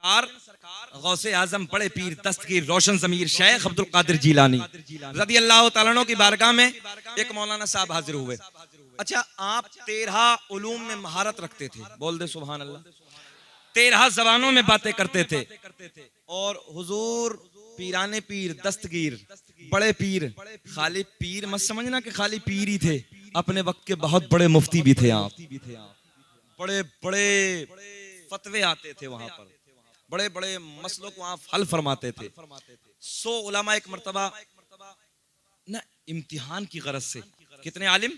सरकार गौसे आजम बड़े पीर दस्तगीर रोशन ज़मीर शेख अब्दुल कादिर जीलानी रज़ी अल्लाह तआला अन्हु की बारगाह में एक मौलाना साहब हाजिर हुए। अच्छा, आप 13 उलूम में महारत रखते थे, बोल दे सुभान अल्लाह। 13 जबानों में बातें करते थे और हुजूर पीराने पीर दस्तगीर बड़े पीर, खाली पीर मत समझना कि खाली पीर ही थे, अपने वक्त के बहुत बड़े मुफ्ती भी थे आप। बड़े बड़े फतवे आते थे वहां पर, बड़े बड़े मसलों को आप हल फरमाते थे। 100 उलमा एक मर्तबा ना इम्तिहान की गरज से, कितने आलिम?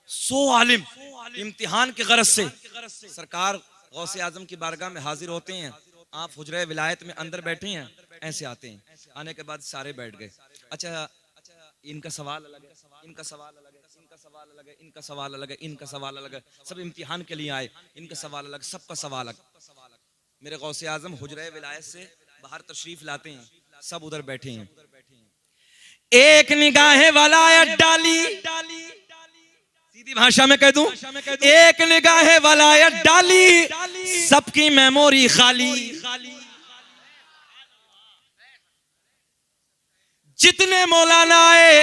100 आलिम इम्तिहान की गरज से सरकार गौसे आजम की बारगाह में हाजिर होते हैं। आप हुजरे विलायत में अंदर बैठे हैं, ऐसे आते हैं, आने के बाद सारे बैठ गए। अच्छा, इनका सवाल अलग है, इनका सवाल अलग है, इनका सवाल अलग है, इनका सवाल अलग है, इनका सवाल अलग है, सब इम्तिहान के लिए आए, इनका सवाल अलग, सबका सवाल अलग। मेरे गौसे आजम हुजरे विलायत से बाहर तशरीफ लाते हैं, सब उधर बैठे हैं। एक निगाहे वलायत डाली, सीधी भाषा में कह दूं, एक निगाहे वलायत डाली, सबकी मेमोरी खाली। जितने मौलाना आए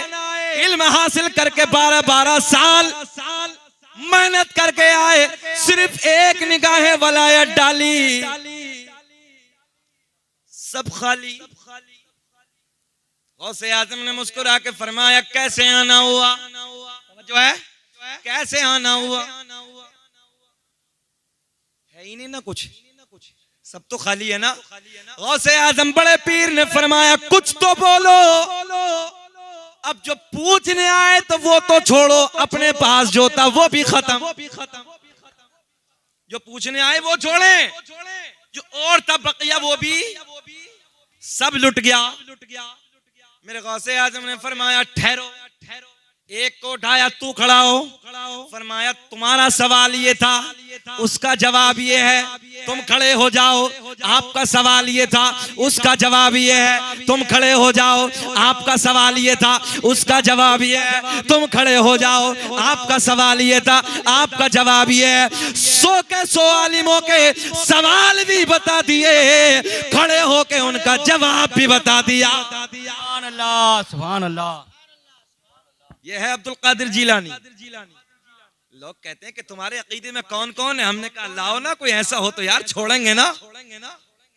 इल्म हासिल करके 12-12 साल मेहनत करके आए, सिर्फ एक निगाहे वलायत डाली, सब खाली। गौसे आजम ने मुस्कुरा के फरमाया, कैसे आना हुआ? जो है कैसे आना हुआ? है ही नहीं ना कुछ, सब तो खाली है ना। गौसे आजम बड़े पीर ने फरमाया, कुछ तो बोलो। अब जो पूछने आए तो वो तो छोड़ो, अपने पास जो था वो भी खत्म। जो पूछने आए वो छोड़े, जो और था बकिया वो भी सब लुट गया। मेरे गौसे आजम ने फरमाया, ठहरो। एक को उठाया, तू खड़ा हो। फरमाया, तुम्हारा सवाल ये था, उसका जवाब ये है, तुम खड़े हो जाओ। आपका सवाल ये था, उसका जवाब ये है, तुम खड़े हो जाओ। आपका सवाल ये था, उसका जवाब ये है, तुम खड़े हो जाओ। आपका सवाल ये था, आपका जवाब ये है। 100 के 100 आलिमों के सवाल भी बता दिए, खड़े होके उनका जवाब भी बता दिया। सुभान अल्लाह, सुभान अल्लाह। ये है अब्दुल कादिर जीलानी। लोग कहते हैं कि तुम्हारे अकीदे में कौन कौन है? हमने कहा, लाओ ना, कोई ऐसा हो तो यार छोड़ेंगे ना,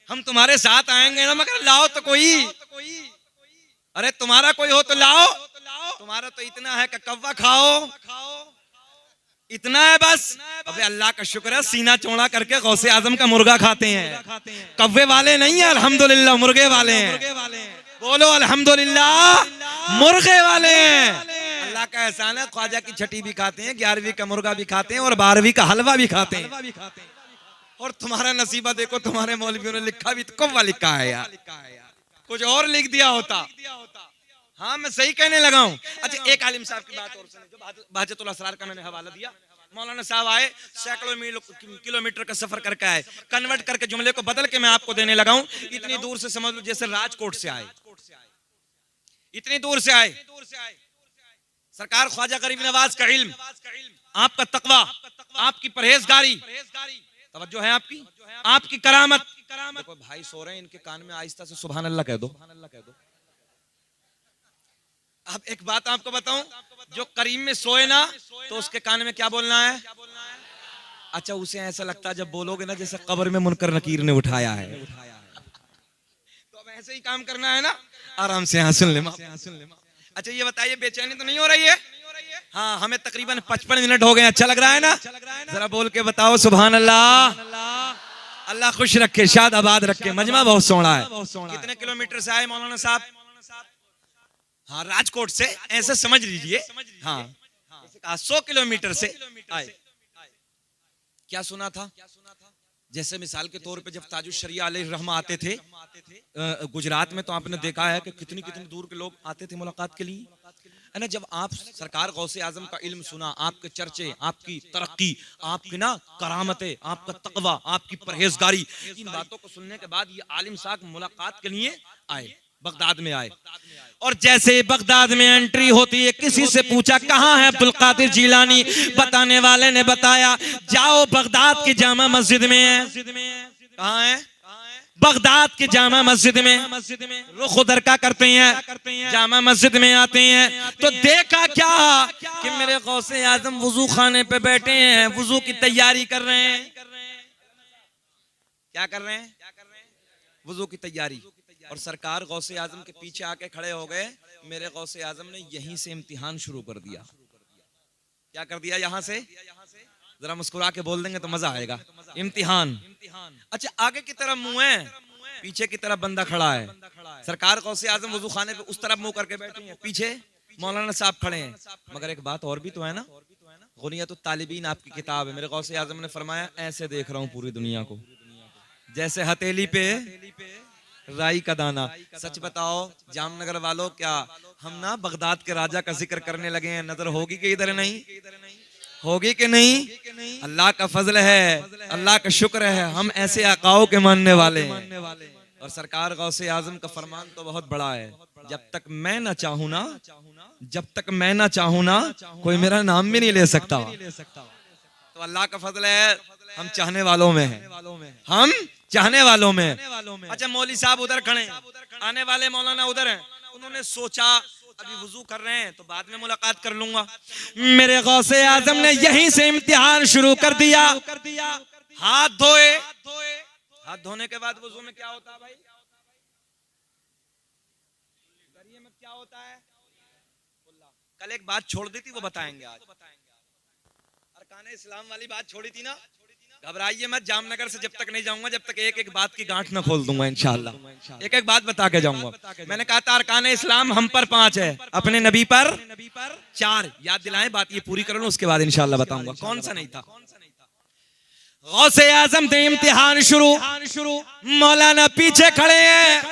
हम तुम्हारे साथ आएंगे ना, मगर लाओ तो कोई। अरे तुम्हारा कोई हो तो लाओ। तुम्हारा तो इतना है कि कव्वा खाओ, इतना है बस। अबे अल्लाह का शुक्र है, सीना चौड़ा करके गौसे आजम का मुर्गा खाते हैं। कव्वे वाले नहीं है, अल्हम्दुलिल्लाह मुर्गे वाले हैं। बोलो अल्हम्दुलिल्लाह, मुर्गे वाले हैं। अल्लाह का एहसान है, ख्वाजा की छठी भी खाते हैं, 11वीं का मुर्गा भी खाते हैं और 12वीं का हलवा भी खाते हैं। और तुम्हारा नसीबा देखो, तुम्हारे मौलवियों ने लिखा भी तो कव्वा लिखा है यार, कुछ और लिख दिया होता। हाँ, मैं सही कहने लगा हूँ। अच्छा, एक आलिम साहब की बात और सुने, जो बहजतुल असरार का मैंने हवाला दिया। मौलाना साहब आए, सैकड़ों किलोमीटर का सफर करके आए, कन्वर्ट करके जुमले को बदल के मैं आपको देने लगा हूँ। इतनी दूर से समझ लो जैसे राजकोट से आए, इतनी दूर से आए। सरकार ख्वाजा गरीब नवाज का इल्म, आपका तकवा, आपकी परहेजगारी, तवज्जो है आपकी, आपकी करामत। देखो भाई सो रहे हैं, इनके कान में आहिस्ता से सुभान अल्लाह कह दो। अब एक बात आपको बताऊं, जो करीम में सोए ना तो उसके कान में क्या बोलना है? अच्छा, उसे ऐसा लगता है जब बोलोगे ना जैसे कब्र में मुनकर नकीर ने उठाया है। तो अब ऐसे ही काम करना है ना, आराम से यहाँ सुन ले। अच्छा ये बताइए, बेचैनी तो नहीं हो रही है? हाँ, हमें तकरीबन 55 मिनट हो गए। अच्छा लग रहा है ना? जरा बोल के बताओ सुभान अल्लाह। अल्लाह खुश रखे, शाद आबाद रखे। मजमा बहुत सोना है। कितने किलोमीटर से आए मौलाना साहब? हाँ, राजकोट से, ऐसे समझ लीजिए। हाँ, 100 किलोमीटर से आए। क्या सुना था? जैसे मिसाल के तौर पे जब ताजुश शरिया अलैहि रहमा आते थे गुजरात में, तो आपने देखा है कि कितनी कितनी दूर के लोग आते थे मुलाकात के लिए, है ना। जब आप सरकार गौसे आजम का इल्म सुना, आपके चर्चे, आपकी तरक्की, आपकी ना करामतें, आपका तकवा, आपकी परहेजगारी, इन बातों को सुनने के बाद ये आलिम साहब मुलाकात के लिए आए, बगदाद में आए। और जैसे बगदाद में एंट्री होती है, किसी से पूछा कहाँ है अब्दुल कादिर जीलानी? बताने वाले ने बताया, जाओ बगदाद की जामा मस्जिद में है। कहाँ है? बगदाद के जामा मस्जिद में रुख उधर का करते हैं, जामा मस्जिद में आते हैं तो देखा क्या कि मेरे गौसे आजम वुजू खाने पे बैठे हैं, वुजू की तैयारी कर रहे हैं। क्या कर रहे हैं? वुजू की तैयारी। और सरकार गौसे आजम के पीछे आके खड़े हो गए। मेरे गौसे आजम ने यहीं से इम्तिहान शुरू कर दिया। क्या कर दिया? यहां से जरा मुस्कुरा के बोल देंगे तो मजा आएगा। इम्तिहान। अच्छा, आगे की तरफ मुंह है, पीछे की तरफ बंदा खड़ा है। सरकार गौसे आजम वुजू खाने पे उस तरफ मुंह करके बैठे हैं, पीछे मौलाना साहब खड़े हैं। मगर एक बात और भी तो है ना, गुनियतुत तालिबीन आपकी किताब है। मेरे गौसे आजम ने फरमाया ऐसे देख रहा हूँ पूरी दुनिया को, जैसे हथेली पे राई का दाना। सच बताओ जामनगर वालों, क्या हम ना बगदाद के राजा का जिक्र करने लगे हैं? नजर होगी कि इधर नहीं होगी कि नहीं? अल्लाह का फजल है, अल्लाह का शुक्र है, हम ऐसे आकाओं के मानने वाले हैं। और सरकार गौसे आजम का फरमान तो बहुत बड़ा है, जब तक मैं ना चाहूं ना, जब तक मैं ना चाहूं ना, कोई मेरा नाम भी नहीं ले सकता। तो अल्लाह का फजल है, हम चाहने वालों में हैं, हम चाहने वालों में। अच्छा, मौली साहब उधर खड़े, आने वाले मौलाना उधर हैं। उन्होंने सोचा अभी वुजू कर रहे हैं तो बाद में मुलाकात कर लूंगा। मेरे गौसे आजम ने यहीं से इम्तिहान शुरू कर दिया। हाथ धोए, हाथ धोने के बाद वुजू में क्या होता है भाई? दरिये में क्या होता है? कल एक बात छोड़ दी थी, वो बताएंगे आज। अरकाने इस्लाम वाली बात छोड़ी थी ना, घबराइए मत। जामनगर से जब तक नहीं जाऊंगा, जब तक एक एक बात की गांठ न खोल दूंगा इंशाअल्लाह। एक एक बात बता के जाऊंगा। मैंने कहा था अरकाने इस्लाम हम पर 5 है, अपने नबी पर 4। याद दिलाएं, बात ये पूरी कर लो, उसके बाद इंशाअल्लाह बताऊंगा कौन सा नहीं था। गौसे आजम थे इम्तिहान शुरू, मौलाना पीछे खड़े हैं,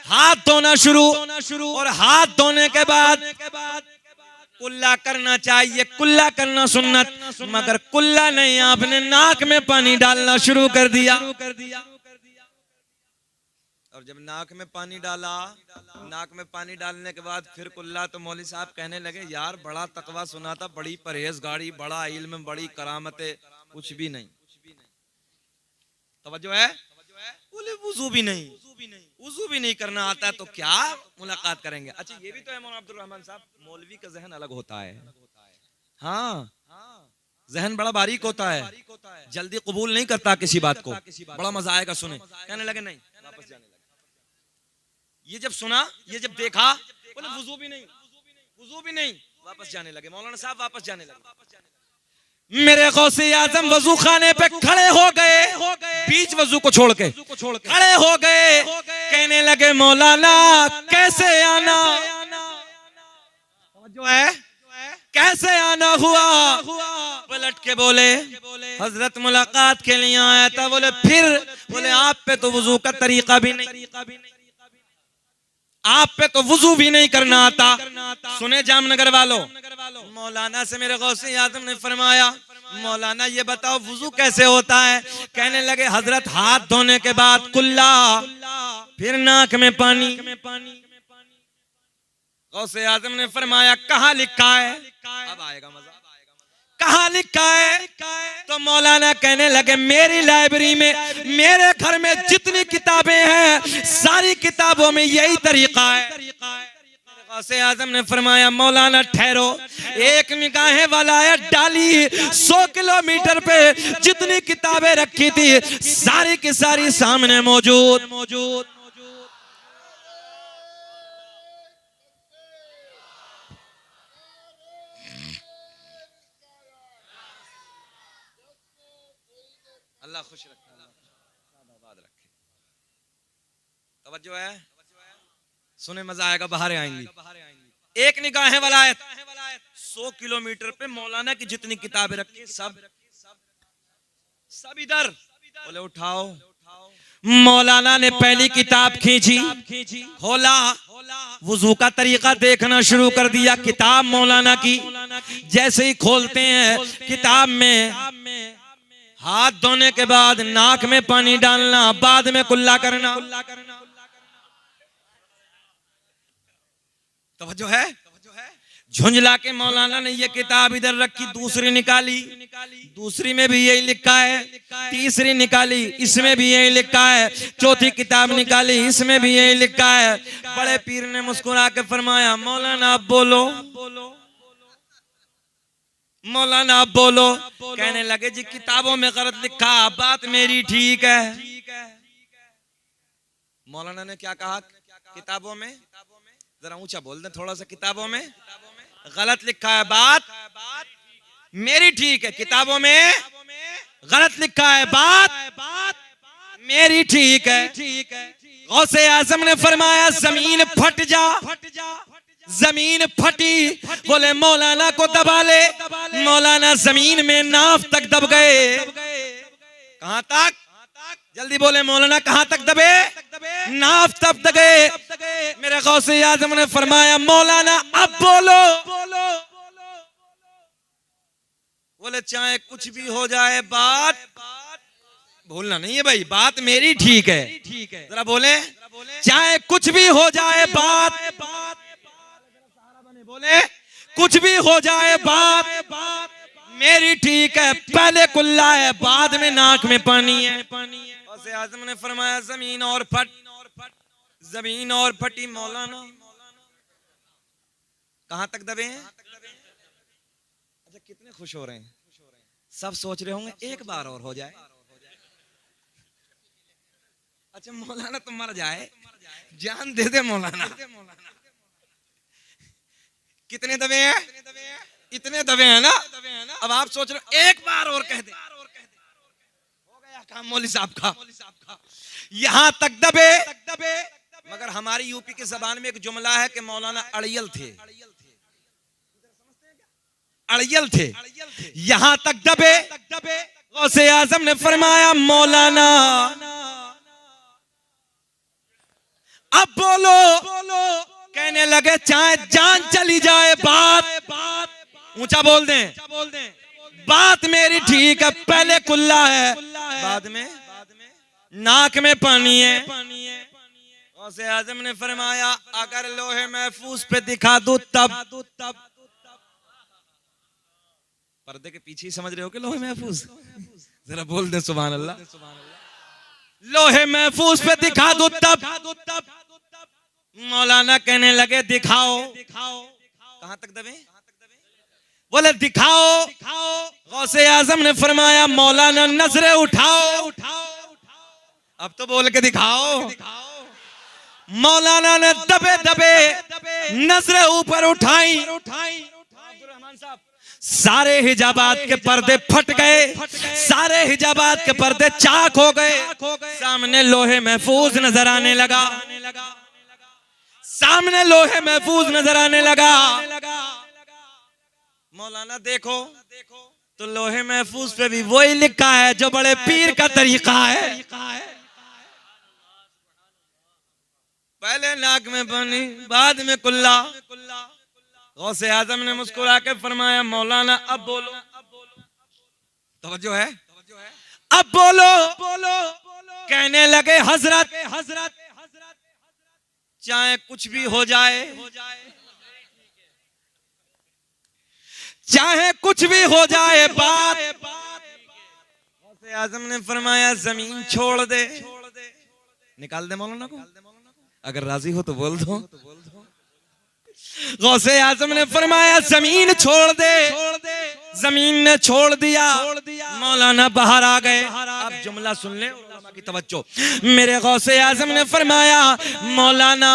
हाथ धोना शुरू। और हाथ धोने के बाद कुल्ला करना चाहिए, कुल्ला करना सुन्नत, मगर कुल्ला नहीं, आपने नाक में पानी डालना शुरू कर दिया। और जब नाक में पानी डाला, नाक में पानी डालने के बाद फिर कुल्ला, तो मौली साहब कहने लगे यार बड़ा तकवा सुना था, बड़ी परहेजगारी, बड़ा इल्म, बड़ी करामतें, कुछ भी नहीं। तवज्जो है? बोले वुजू भी नहीं, वुजू भी नहीं करना आता तो क्या मुलाकात करेंगे? अच्छा, ये भी तो है मौलाना अब्दुल रहमान साहब, मौलवी का जहन अलग होता है। हाँ, जहन बड़ा बारीक होता है, जल्दी कबूल नहीं करता किसी बात को। बड़ा मजा आएगा सुने। कहने लगे नहीं, वापस जाने लगे। ये जब सुना, ये जब देखा, बोले वुजू भी नहीं, वुजू भी नहीं, वापस जाने लगे। मौलाना साहब वापस जाने लगे। मेरे गौसे आजम वजू खाने पे खड़े हो गए, बीच वजू को छोड़ के खड़े हो गए। कहने लगे मौलाना कैसे आना, जो है कैसे आना हुआ? पलट के बोले हजरत मुलाकात के लिए आया था। बोले फिर? बोले आप पे तो वजू का तरीका भी नहीं, आप पे तो वुजू भी नहीं करना आता। सुने जामनगर वालों, मौलाना से मेरे गौसे आजम ने फरमाया मौलाना ये बताओ वुजू कैसे होता है? कहने लगे हजरत हाथ धोने के बाद कुल्ला, फिर नाक में पानी। गौसे आजम ने फरमाया कहाँ लिखा है? अब आएगा मजा। कहाँ लिखा है? तो मौलाना कहने लगे मेरी लाइब्रेरी में, मेरे घर में जितनी किताबें हैं सारी किताबों में यही तरीका है। गौसे आजम ने फरमाया मौलाना ठहरो, एक निगाहें वाला है डाली 100 किलोमीटर पे जितनी किताबें रखी थी सारी की सारी सामने मौजूद। अल्लाह खुश रखे, आबाद रखे। तवज्जो है? सुने मजा आएगा। बाहर आएंगी। एक निगाहें वाला है 100 किलोमीटर पे मौलाना की जितनी किताबें रखी सब इधर। बोले उठाओ। मौलाना ने पहली किताब खींची, खोला, वुजू का तरीका देखना शुरू कर दिया। किताब मौलाना की जैसे ही खोलते हैं, किताब में हाथ धोने के बाद नाक में पानी डालना, बाद में कुल्ला करना। तवज्जो है? झुंझला के मौलाना ने ये किताब इधर रखी, दूसरी निकाली, दूसरी में भी यही लिखा है, तीसरी निकाली, इसमें भी यही लिखा है, चौथी किताब निकाली, इसमें भी यही लिखा है। बड़े पीर ने मुस्कुरा के फरमाया, मौलाना आप बोलो, मौलाना आप बोलो। कहने लगे जी किताबों में गलत लिखा, बात मेरी ठीक है। मौलाना ने क्या कहा, किताबों में, जरा ऊंचा बोल दे थोड़ा सा, किताबों में गलत लिखा है, बात मेरी ठीक है। किताबों में गलत लिखा है, बात मेरी ठीक है। गौसे आजम ने फरमाया जमीन फट जा, जमीन फटी, बोले मौलाना को दबा ले। मौलाना जमीन में नाफ तक दब गए। कहां तक? जल्दी बोले मौलाना कहां तक दबे? नाफ तक दबे। मेरे गौसे आजम ने फरमाया मौलाना अब बोलो। बोले चाहे कुछ भी हो जाए, बात भूलना नहीं है भाई, बात मेरी ठीक है। जरा बोले चाहे कुछ भी हो जाए, बात बोले कुछ भी हो जाए, बात मेरी ठीक है। पहले कुल्ला है, बाद में नाक में पानी है। गौसे आजम ने फरमाया जमीन और फट, जमीन और फटी। मौलाना कहां तक दबे हैं? अच्छा कितने खुश हो रहे हैं, सब सोच रहे होंगे एक बार और हो जाए। अच्छा मौलाना तुम मर जाए, जान दे दे मौलाना। कितने दबे हैं? इतने दबे हैं ना। अब आप सोच रहे हो एक बार और कह दे, हो गया काम मौली साहब का। यहां तक दबे, मगर हमारी यूपी की जबान में एक जुमला है कि मौलाना अड़ियल थे, अड़ियल थे। यहां तक दबे। गौसे आजम ने फरमाया मौलाना अब बोलो। कहने लगे चाहे जान चली जाए, बात ऊंचा बोल दें, बात मेरी ठीक है। पहले कुल्ला है, बाद में नाक में पानी है। गौसे आजम ने फरमाया अगर लोहे महफूज पे दिखा दूं तब। पर्दे के पीछे ही समझ रहे हो कि लोहे महफूज, जरा बोल दे सुभान अल्लाह। लोहे महफूज पे दिखा दूं तब। मौलाना कहने लगे दिखाओ। कहां तक दबे? बोले दिखाओ। गौसे आजम ने फरमाया मौलाना नजरें उठाओ। अब तो बोल के दिखाओ। मौलाना ने दबे दबे नजरें ऊपर उठाई। सारे हिजाबात के पर्दे फट गए, सारे हिजाबात के पर्दे चाक हो गए। सामने लोहे महफूज नजर आने लगा, सामने लोहे महफूज नजर आने लगा। मौलाना देखो तो लोहे महफूज पे भी वही लिखा है जो बड़े पीर का तरीका है। पहले नाक में पानी, बाद में कुल्ला। गौसे आजम ने मुस्कुरा के फरमाया मौलाना अब बोलो। तवज्जो है, अब बोलो। कहने लगे हजरत चाहे कुछ भी हो जाए, चाहे कुछ भी हो जाए, बात। गौसे आजम ने फरमाया जमीन छोड़ दे। निकाल दे मौलाना को, अगर राजी हो तो बोल दो। गौसे आजम ने फरमाया जमीन छोड़ दे। जमीन ने छोड़ दिया, मौलाना बाहर आ गए। अब जुमला सुन ले उलमा की तवज्जो। मेरे गौसे आजम ने फरमाया मौलाना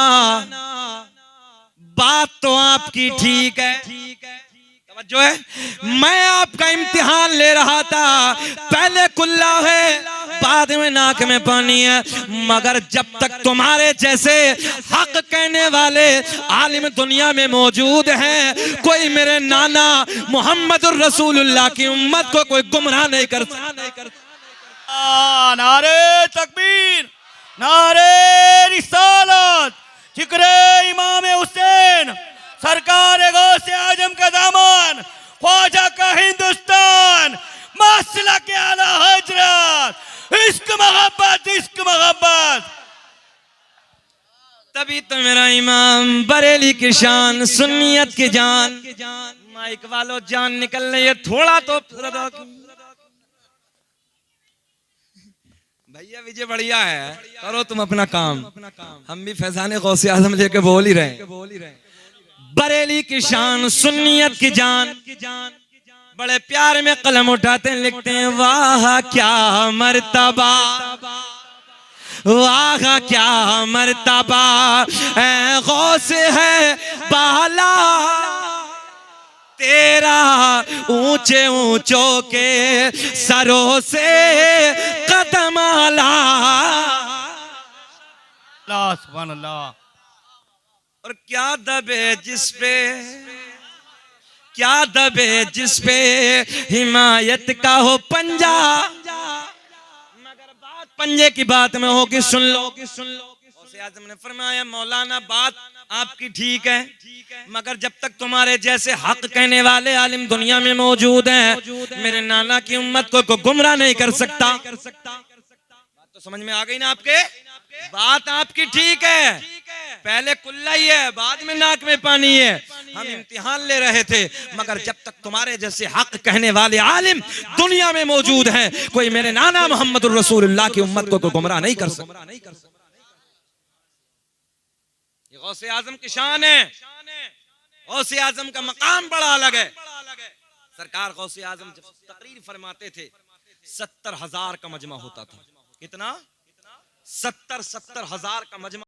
बात तो आपकी ठीक है, तवज्जो है, मैं आपका इम्तिहान ले रहा था। पहले कुल्ला है, बाद में नाक में पानी है, मगर जब तक तुम्हारे जैसे हक कहने वाले आलिम दुनिया में मौजूद हैं, कोई मेरे नाना मोहम्मद रसूलुल्लाह की उम्मत को कोई गुमराह नहीं कर सकता। नारे तकबीर, नारे रिसालत, जिक्रे इमाम हुसैन सरकार गौसे आजम का दामन, ख्वाजा का हिंदुस्तान, मसला के आला हजरत, इश्क मोहब्बत, इश्क मोहब्बत। तभी तो मेरा इमाम बरेली की शान, सुन्नियत की जान, माइक वालों जान निकल रही है, थोड़ा तो भैया विजय बढ़िया है, करो तुम अपना काम, हम भी फैजाने गौसे आजम लेके बोल ही रहे। बरेली की शान, सुन्नियत की जान, बड़े प्यार में कलम उठाते हैं, लिखते हैं वाह क्या मर्तबा, वाह क्या मर्तबा ऐ गौस है बाला, तेरा ऊंचे ऊंचों के सरों से कदम आला। अल्लाह सुभान अल्लाह। और क्या दबे जिस पे, क्या दबे जिस पे हिमायत का हो पंजा, मगर बात पंजे की बात में होगी, सुन लो। गौसे आज़म ने फरमाया मौलाना बात आपकी ठीक है, मगर जब तक तुम्हारे जैसे हक कहने वाले आलिम दुनिया में मौजूद हैं, मेरे नाना की उम्मत को गुमराह नहीं कर सकता। बात तो समझ में आ गई ना आपके? बात आपकी ठीक है, पहले कुल्ला ही है, बाद में नाक में पानी है। हम इम्तिहान ले रहे थे, मगर जब तक तुम्हारे जैसे हक कहने वाले आलिम दुनिया में मौजूद हैं, कोई मेरे नाना मोहम्मद रसूलुल्लाह की उम्मत को गुमराह नहीं कर सकता। ये गौसे आजम की शान है, गौसे आजम का मकाम बड़ा अलग है। सरकार गौसे आजम जब तकरीर फरमाते थे, 70,000 का मजमा होता था। कितना? 70,000 का मजमा।